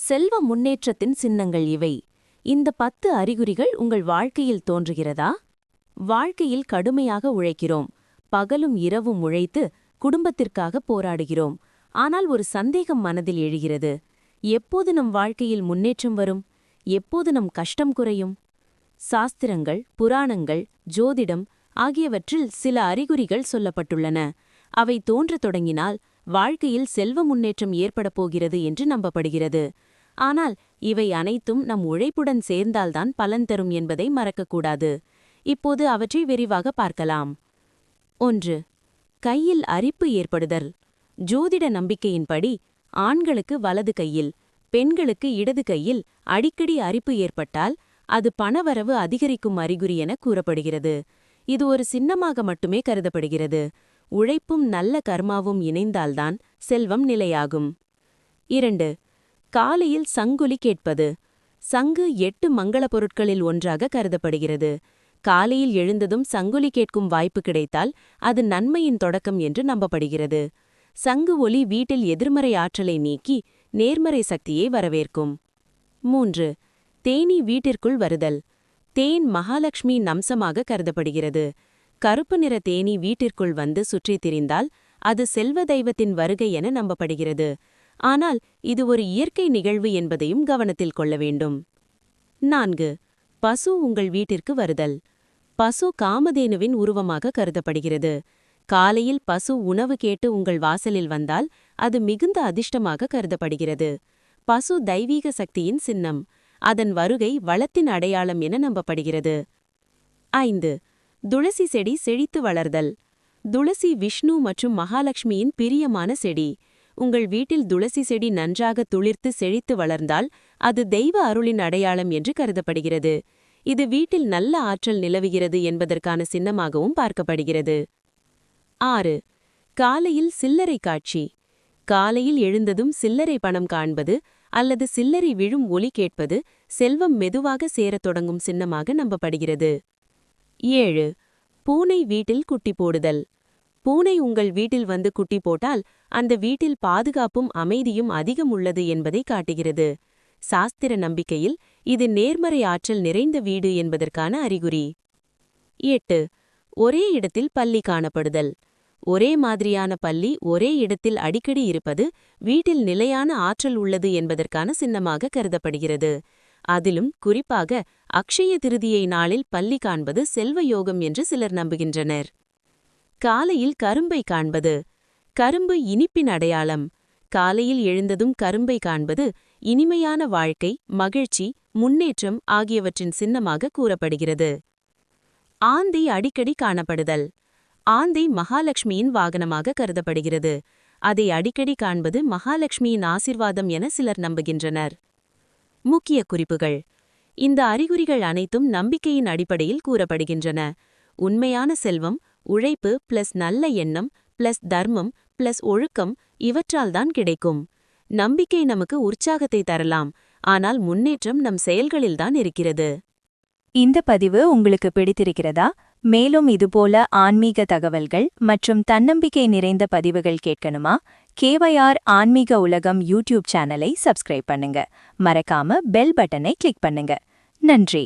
செல்வ முன்னேற்றத்தின் சின்னங்கள் இவை. இந்த 10 அறிகுறிகள் உங்கள் வாழ்க்கையில் தோன்றுகிறதா? வாழ்க்கையில் கடுமையாக உழைக்கிறோம். பகலும் இரவும் உழைத்து குடும்பத்திற்காக போராடுகிறோம். ஆனால் ஒரு சந்தேகம் மனதில் எழுகிறது. எப்போது நம் வாழ்க்கையில் முன்னேற்றம் வரும்? எப்போது நம் கஷ்டம் குறையும்? சாஸ்திரங்கள், புராணங்கள், ஜோதிடம் ஆகியவற்றில் சில அறிகுறிகள் சொல்லப்பட்டுள்ளன. அவை தோன்றத் தொடங்கினால் வாழ்க்கையில் செல்வ முன்னேற்றம் ஏற்படப் போகிறது என்று நம்பப்படுகிறது. ஆனால் இவை அனைத்தும் நம் உழைப்புடன் சேர்ந்தால்தான் பலன் தரும் என்பதை மறக்கக்கூடாது. இப்போது அவற்றை விரிவாக பார்க்கலாம். 1. கையில் அரிப்பு ஏற்படுதல். ஜோதிட நம்பிக்கையின்படி ஆண்களுக்கு வலது கையில், பெண்களுக்கு இடது கையில் அடிக்கடி அரிப்பு ஏற்பட்டால் அது பணவரவு அதிகரிக்கும் அறிகுறி என கூறப்படுகிறது. இது ஒரு சின்னமாக மட்டுமே கருதப்படுகிறது. உழைப்பும் நல்ல கர்மாவும் இணைந்தால்தான் செல்வம் நிலையாகும். 2. காலையில் சங்கொலி கேட்பது. சங்கு 8 மங்கள பொருட்களில் ஒன்றாக கருதப்படுகிறது. காலையில் எழுந்ததும் சங்கொலி கேட்கும் வாய்ப்பு கிடைத்தால் அது நன்மையின் தொடக்கம் என்று நம்பப்படுகிறது. சங்கு ஒலி வீட்டில் எதிர்மறை ஆற்றலை நீக்கி நேர்மறை சக்தியை வரவேற்கும். 3. தேனீ வீட்டிற்குள் வருதல். தேன் மகாலட்சுமியின் அம்சமாக கருதப்படுகிறது. கருப்பு நிற தேனீ வீட்டிற்குள் வந்து சுற்றித் திரிந்தால் அது செல்வ தெய்வத்தின் வருகை என நம்பப்படுகிறது. ஆனால் இது ஒரு இயற்கை நிகழ்வு என்பதையும் கவனத்தில் கொள்ள வேண்டும். 4. பசு உங்கள் வீட்டிற்கு வருதல். பசு காமதேனுவின் உருவமாக கருதப்படுகிறது. காலையில் பசு உணவு கேட்டு உங்கள் வாசலில் வந்தால் அது மிகுந்த அதிர்ஷ்டமாக கருதப்படுகிறது. பசு தெய்வீக சக்தியின் சின்னம். அதன் வருகை வளத்தின் அடையாளம் என நம்பப்படுகிறது. 5. துளசி செடி செழித்து வளர்தல். துளசி விஷ்ணு மற்றும் மகாலட்சுமியின் பிரியமான செடி. உங்கள் வீட்டில் துளசி செடி நன்றாக துளிர்த்து செழித்து வளர்ந்தால் அது தெய்வ அருளின் அடையாளம் என்று கருதப்படுகிறது. இது வீட்டில் நல்ல ஆற்றல் நிலவுகிறது என்பதற்கான சின்னமாகவும் பார்க்கப்படுகிறது. 6. காலையில் சில்லறை காட்சி. காலையில் எழுந்ததும் சில்லறை பணம் காண்பது அல்லது சில்லறை விழும் ஒலி கேட்பது செல்வம் மெதுவாக சேரத் தொடங்கும் சின்னமாக நம்பப்படுகிறது. 7. பூனை வீட்டில் குட்டி போடுதல். பூனை உங்கள் வீட்டில் வந்து குட்டி போட்டால் அந்த வீட்டில் பாதுகாப்பும் அமைதியும் அதிகம் உள்ளது என்பதை காட்டுகிறது. சாஸ்திர நம்பிக்கையில் இது நேர்மறை ஆற்றல் நிறைந்த வீடு என்பதற்கான அறிகுறி. 8. ஒரே இடத்தில் பல்லி காணப்படுதல். ஒரே மாதிரியான பல்லி ஒரே இடத்தில் அடிக்கடி இருப்பது வீட்டில் நிலையான ஆற்றல் உள்ளது என்பதற்கான சின்னமாக கருதப்படுகிறது. அதிலும் குறிப்பாக அக்ஷய திருதியை நாளில் பல்லி காண்பது செல்வ யோகம் என்று சிலர் நம்புகின்றனர். காலையில் கரும்பை காண்பது. கரும்பு இனிப்பின் அடையாளம். காலையில் எழுந்ததும் கரும்பை காண்பது இனிமையான வாழ்க்கை, மகிழ்ச்சி, முன்னேற்றம் ஆகியவற்றின் சின்னமாக கூறப்படுகிறது. ஆந்தை அடிக்கடி காணப்படுதல். ஆந்தை மகாலட்சுமியின் வாகனமாக கருதப்படுகிறது. அதை அடிக்கடி காண்பது மகாலட்சுமியின் ஆசிர்வாதம் என சிலர் நம்புகின்றனர். முக்கிய குறிப்புகள். இந்த அறிகுறிகள் அனைத்தும் நம்பிக்கையின் அடிப்படையில் கூறப்படுகின்றன. உண்மையான செல்வம் உழைப்பு பிளஸ் நல்ல எண்ணம் பிளஸ் தர்மம் பிளஸ் ஒழுக்கம் இவற்றால்தான் கிடைக்கும். நம்பிக்கை நமக்கு உற்சாகத்தை தரலாம், ஆனால் முன்னேற்றம் நம் செயல்களில்தான் இருக்கிறது. இந்த பதிவு உங்களுக்கு பிடித்திருக்கிறதா? மேலும் இதுபோல ஆன்மீக தகவல்கள் மற்றும் தன்னம்பிக்கை நிறைந்த பதிவுகள் கேட்கணுமா? KYR ஆன்மீக உலகம் யூடியூப் சேனலை சப்ஸ்கிரைப் பண்ணுங்க. மறக்காம பெல் பட்டனை கிளிக் பண்ணுங்க. நன்றி.